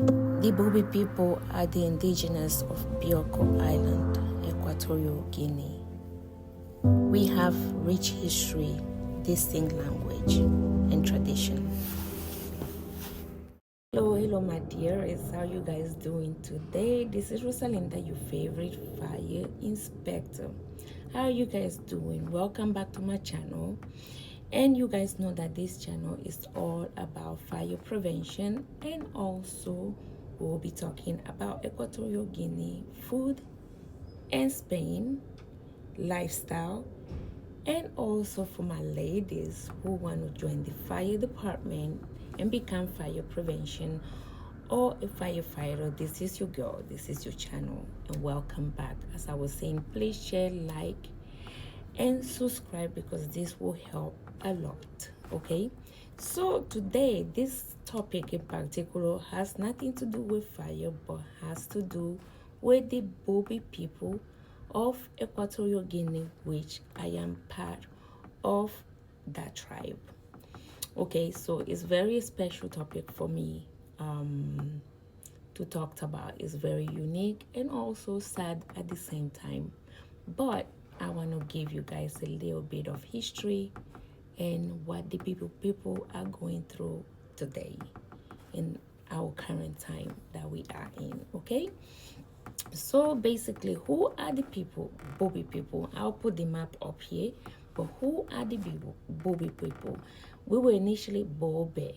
The Bubi people are the indigenous of Bioko Island, Equatorial Guinea. We have rich history, distinct language, and tradition. Hello my dears, how you guys doing today? This is Rosalinda, your favorite fire inspector. How are you guys doing? Welcome back to my channel. And you guys know that this channel is all about fire prevention, and also we'll be talking about Equatorial Guinea food and Spain lifestyle, and also for my ladies who want to join the fire department and become fire prevention or a firefighter. This is your girl, this is your channel, and welcome back. As I was saying, please share, like, and subscribe because this will help a lot. Okay, so today this topic in particular has nothing to do with fire, but has to do with the Bubi people of Equatorial Guinea, which I am part of that tribe. Okay, so it's very special topic for me to talk about. It's very unique and also sad at the same time, but I want to give you guys a little bit of history and what the people are going through today in our current time that we are in. Okay, so basically, who are the people? Bubi people. I'll put the map up here, but who are the people? Bubi people. We were initially Bobe.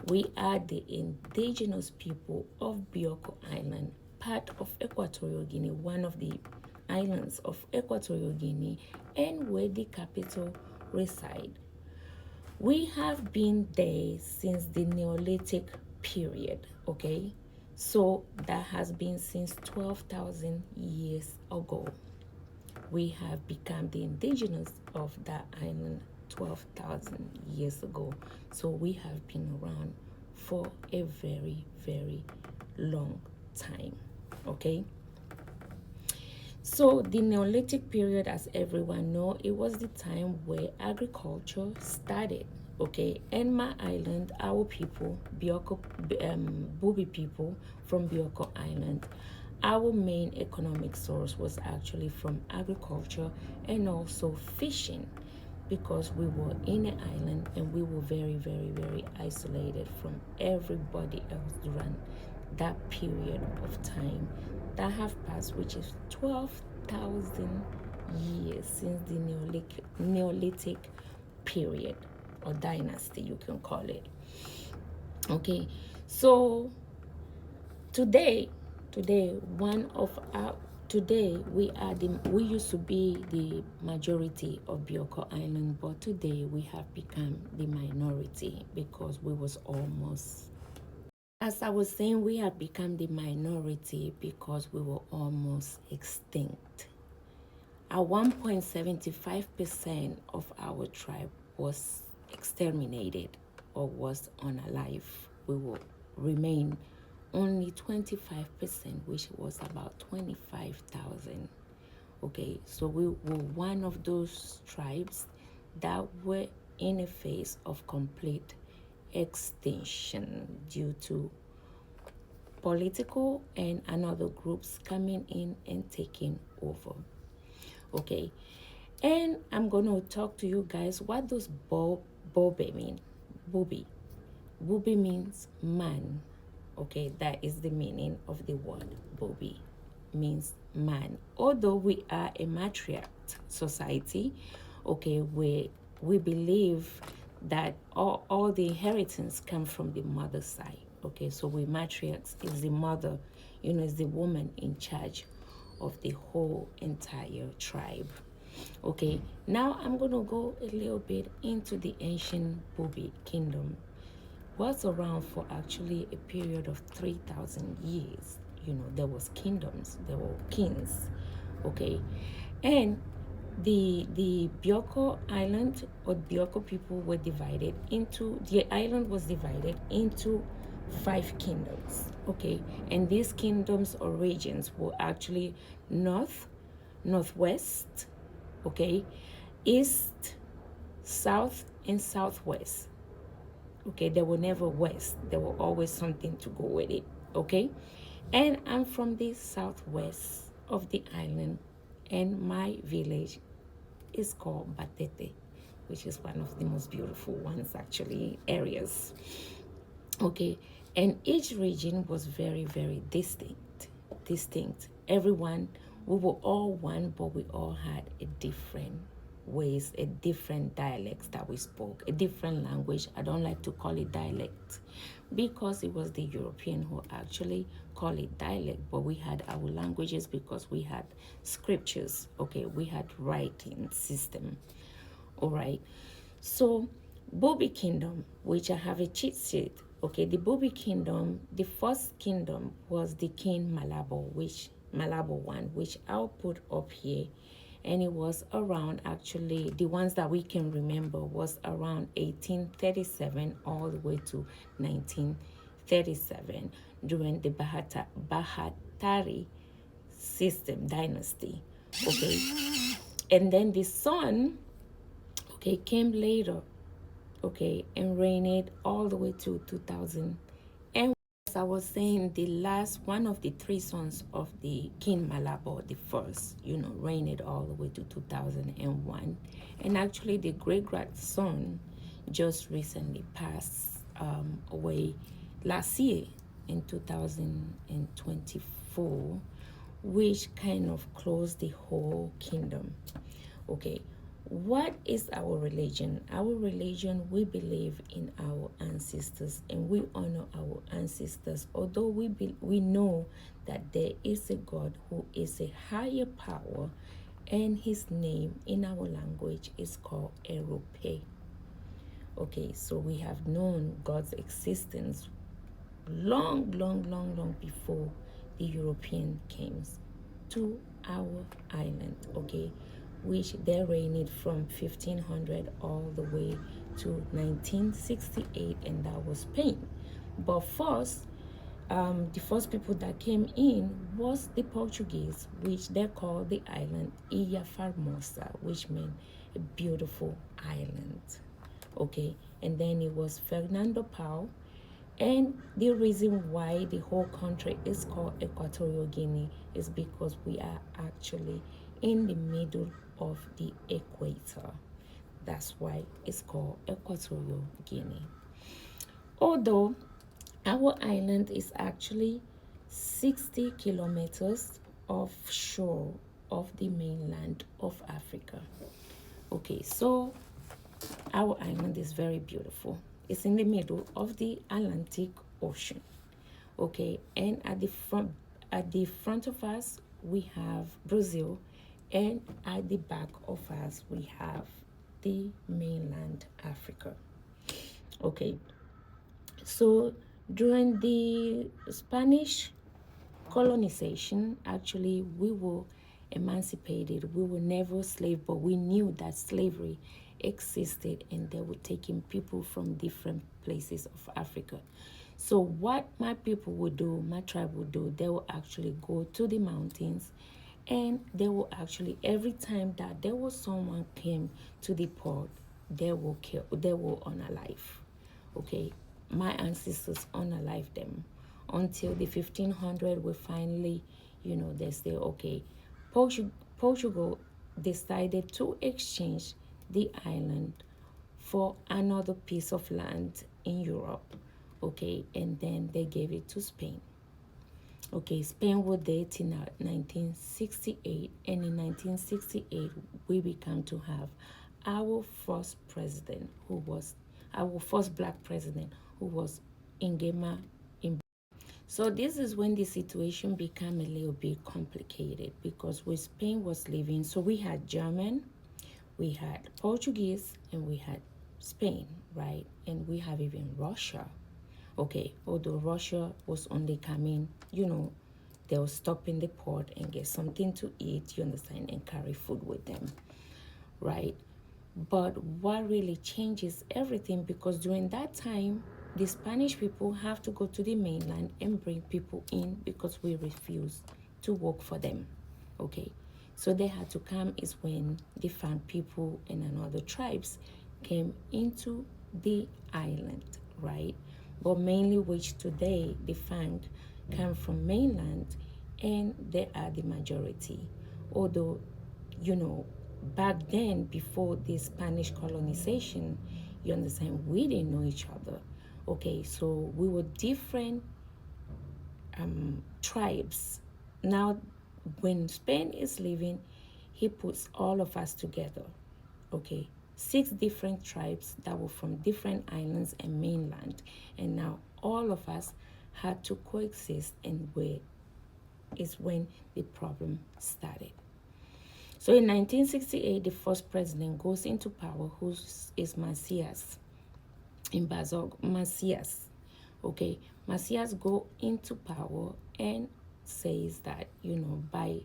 We are the indigenous people of Bioko Island, part of Equatorial Guinea, one of the islands of Equatorial Guinea, and where the capital reside. We have been there since the Neolithic period. Okay, so that has been since 12,000 years ago. We have become the indigenous of that island 12,000 years ago. So we have been around for a very, very long time. Okay, so the Neolithic period, as everyone know, it was the time where agriculture started. Okay, and my island, our people, Bioko, Bubi people from Bioko Island, our main economic source was actually from agriculture and also fishing, because we were in an island and we were very, very, very isolated from everybody else during that period of time that have passed, which is 12,000 years since the Neolithic period or dynasty, you can call it. Okay, so today we used to be the majority of Bioko Island, but today we have become the minority because we was almost, as I was saying, we have become the minority because we were almost extinct. At 1.75% of our tribe was exterminated or was unalive. We will remain only 25%, which was about 25,000. Okay, so we were one of those tribes that were in a phase of complete extinction due to political and another groups coming in and taking over. Okay, and I'm gonna talk to you guys what does Bobe mean. Bubi means man. Okay, that is the meaning of the word. Bubi means man. Although we are a matriarch society, okay, we believe that all the inheritance come from the mother side. Okay, so we matriarchs is the mother, is the woman in charge of the whole entire tribe. Okay, now I'm gonna go a little bit into the ancient Bubi kingdom. Was around for actually a period of 3,000 years. There was kingdoms, there were kings. Okay, and the Bioko Island or Bioko people were divided into, the island was divided into 5 kingdoms. Okay, and these kingdoms or regions were actually north, northwest, okay, east, south, and southwest. Okay, they were never west. There were always something to go with it. okay? And I'm from the southwest of the island, and my village is called Batete, which is one of the most beautiful ones, actually, areas. Okay, and each region was very, very distinct. Everyone, we were all one, but we all had a different ways, a different dialects that we spoke, a different language. I don't like to call it dialect because it was the European who actually call it dialect, but we had our languages because we had scriptures. Okay, we had writing system. All right. So, Bubi Kingdom, which I have a cheat sheet. Okay, the Bubi Kingdom, the first kingdom was the King Malabo, which Malabo one, which I'll put up here. And it was around, actually, the ones that we can remember was around 1837 all the way to 1937 during the Bahatari system dynasty. Okay, and then the son, okay, came later, okay, and reigned all the way to 2000. And as I was saying, the last one of the three sons of the King Malabo, the first, reigned all the way to 2001. And actually, the great grandson just recently passed away last year in 2024, which kind of closed the whole kingdom. Okay, what is our religion? Our religion, we believe in our ancestors and we honor our ancestors. Although we know that there is a God who is a higher power, and his name in our language is called Erope. Okay, so we have known God's existence long, long, long, long before the European came to our island, okay, which they reigned from 1500 all the way to 1968, and that was Spain. But first, the first people that came in was the Portuguese, which they called the island Ilha Formosa, which meant a beautiful island, okay. And then it was Fernando Pau, and the reason why the whole country is called Equatorial Guinea is because we are actually in the middle of the equator. That's why it's called Equatorial Guinea. Although our island is actually 60 kilometers offshore of the mainland of Africa. Okay, so our island is very beautiful. It's in the middle of the Atlantic Ocean. Okay, and at the front of us we have Brazil, and at the back of us we have the mainland Africa. Okay, so during the Spanish colonization, actually we were emancipated. We were never slaves, but we knew that slavery existed and they were taking people from different places of Africa. So what my people would do, my tribe would do, they will actually go to the mountains, and they will actually, every time that there was someone came to the port, they will kill, they will unalive. Okay, my ancestors unalive them until the 1500 we finally, they say, okay, Portugal decided to exchange the island for another piece of land in Europe, okay, and then they gave it to Spain. Okay, Spain was there till 1968, and in 1968 we began to have our first president, who was our first black president, who was Ngema. So this is when the situation became a little bit complicated, because with Spain was leaving, so we had German, we had Portuguese, and we had Spain, right? And we have even Russia. Okay, although Russia was only coming, they will stop in the port and get something to eat, you understand, and carry food with them, right? But what really changes everything, because during that time, the Spanish people have to go to the mainland and bring people in because we refuse to work for them, okay? So they had to come, is when the Fan people and another tribes came into the island, right? But mainly which today the Fang, come from mainland, and they are the majority. Although, back then, before the Spanish colonization, you understand, we didn't know each other. Okay, so we were different tribes. Now, when Spain is leaving, he puts all of us together. Okay, 6 different tribes that were from different islands and mainland, and now all of us had to coexist, and where is when the problem started. So in 1968, the first president goes into power, who is Macias in Bazog. Macias, okay, Macias go into power and says that by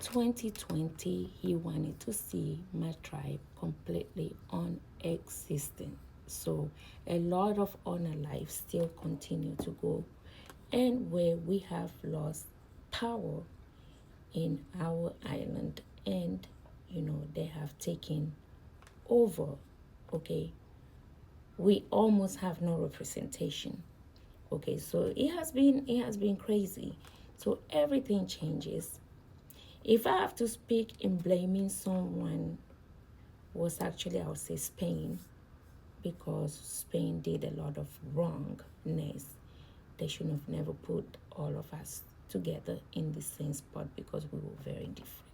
2020 he wanted to see my tribe completely unexistent. So a lot of honor lives still continue to go, and where we have lost power in our island, and they have taken over. Okay, we almost have no representation. Okay, so it has been crazy. So everything changes. If I have to speak in blaming someone, was actually, I would say, Spain, because Spain did a lot of wrongness. They should have never put all of us together in the same spot, because we were very different.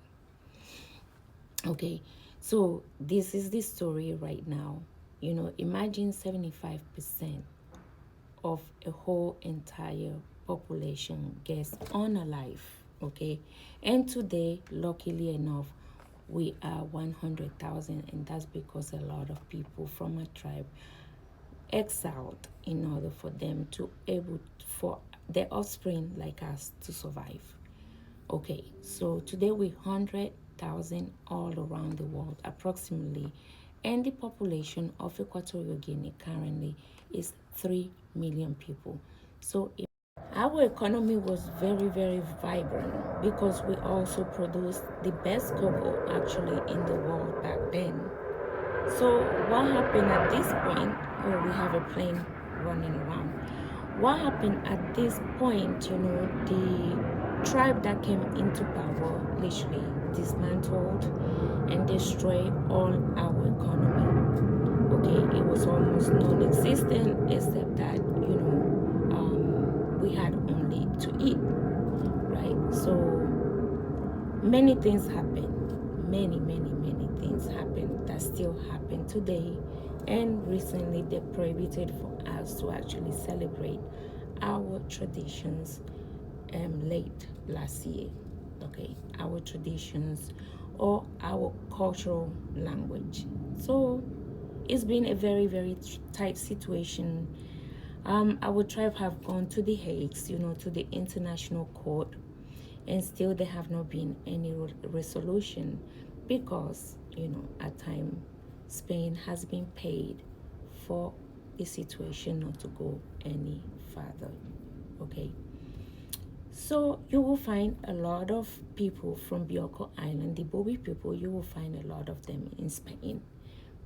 Okay, so this is the story right now. Imagine 75% of a whole entire population gets unalive. Okay, and today, luckily enough, we are 100,000, and that's because a lot of people from a tribe exiled in order for them to able for their offspring like us to survive. Okay, so today we 100,000 all around the world approximately, and the population of Equatorial Guinea currently is 3 million people. So our economy was very, very vibrant, because we also produced the best cocoa actually in the world back then. So what happened at this point? Oh, we have a plane running around. What happened at this point? The tribe that came into power literally dismantled and destroyed all our economy. Okay, it was almost non-existent, except that we had only to eat, right? So many things happen, many things happen that still happen today, and recently they prohibited for us to actually celebrate our traditions late last year. Okay, our traditions or our cultural language. So it's been a very, very tight situation. Our tribe have gone to the Hague, to the International Court, and still there have not been any resolution, because at time Spain has been paid for the situation not to go any further. Okay, so you will find a lot of people from Bioko Island, the Bubi people. You will find a lot of them in Spain,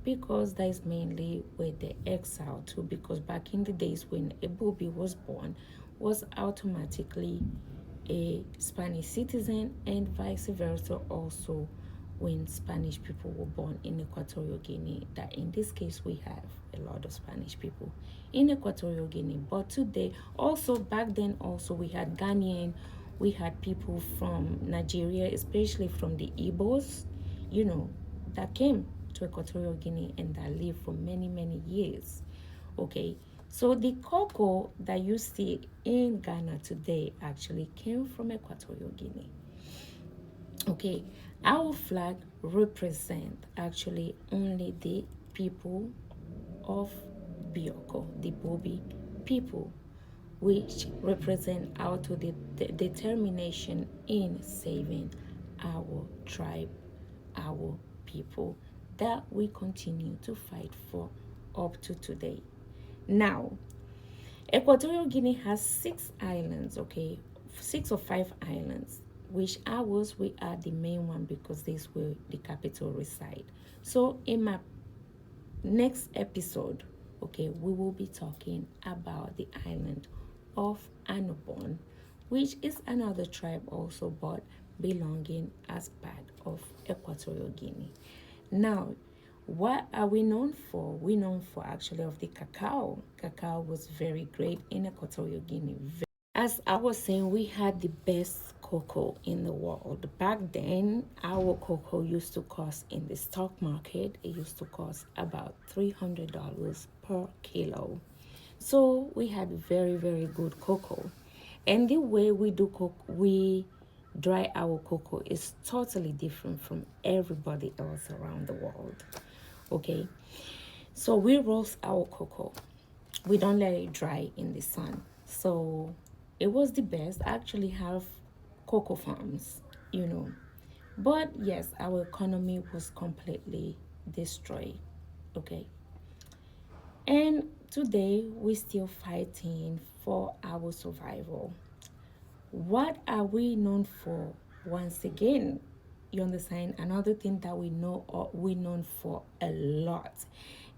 because that is mainly where they exiled to, because back in the days when a Bubi was born, was automatically a Spanish citizen, and vice versa also when Spanish people were born in Equatorial Guinea. That in this case we have a lot of Spanish people in Equatorial Guinea. But today also, back then also, we had Ghanaian, we had people from Nigeria, especially from the Igbos, that came to Equatorial Guinea and that lived for many years. Okay, so the cocoa that you see in Ghana today actually came from Equatorial Guinea. Okay, our flag represents actually only the people of Bioko, the Bubi people, which represent our determination in saving our tribe, our people, that we continue to fight for up to today. Now, Equatorial Guinea has 6 islands, okay, 6 or 5 islands, which ours, we are the main one, because this is where the capital reside. So in my next episode, okay, we will be talking about the island of Anobon, which is another tribe also but belonging as part of Equatorial Guinea. Now, what are we known for? We're known for actually of the cacao. Cacao was very great in Equatorial Guinea. As I was saying, we had the best cocoa in the world. Back then, our cocoa used to cost in the stock market, it used to cost about $300 per kilo. So we had very, very good cocoa. And the way we do we dry our cocoa is totally different from everybody else around the world. Okay, so we roast our cocoa. We don't let it dry in the sun. So it was the best. I actually have cocoa farms, but yes, our economy was completely destroyed. Okay, and today we're still fighting for our survival. What are we known for? Once again, you understand, another thing that we know or we're known for a lot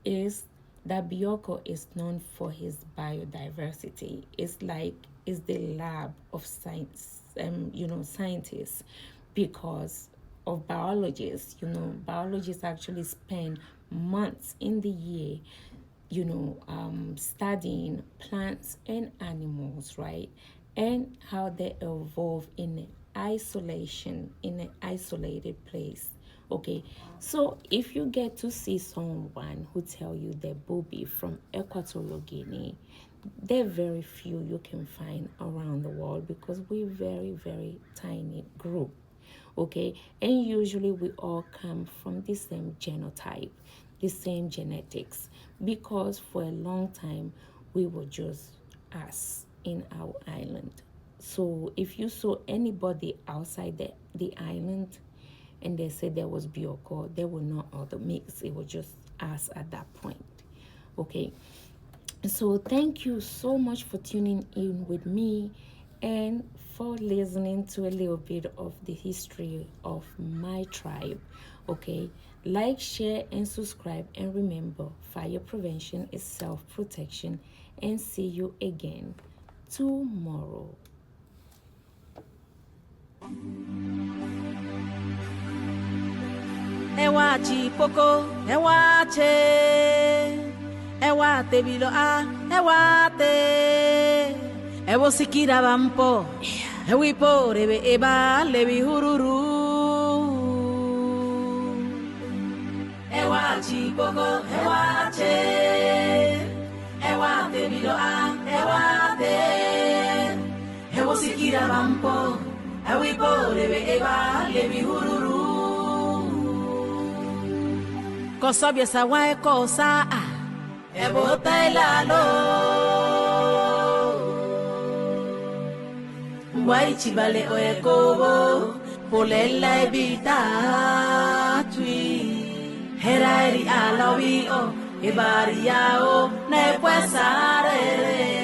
is that Bioko is known for his biodiversity. It's the lab of science, scientists, because of biologists. Biologists actually spend months in the year studying plants and animals, right? And how they evolve in an isolated place. Okay, so if you get to see someone who tell you they're Bubi from Equatorial Guinea, they're very few you can find around the world because we're very, very tiny group. Okay, and usually we all come from the same genotype, the same genetics, because for a long time we were just us in our island. So if you saw anybody outside the island and they said there was Bioko, there were no other mix. It was just us at that point. Okay, so thank you so much for tuning in with me and for listening to a little bit of the history of my tribe. Okay, like, share, and subscribe, and remember, fire prevention is self-protection. And see you again tomorrow. Ewa chipoko, ewa che, ewa te bilo a, ewa te, ewo sikira bampo, ewi po rebe eba lebi hururu. Ewa chipoko, ewa che, ewa te bilo a, ewa te, ewo sikira bampo, ewi po rebe eba lebi hururu. Kosobia sawa kosa ebota ilalo Wai chibale oekobo polela ebita tui Herairi alawi o ebari yao na epuesarere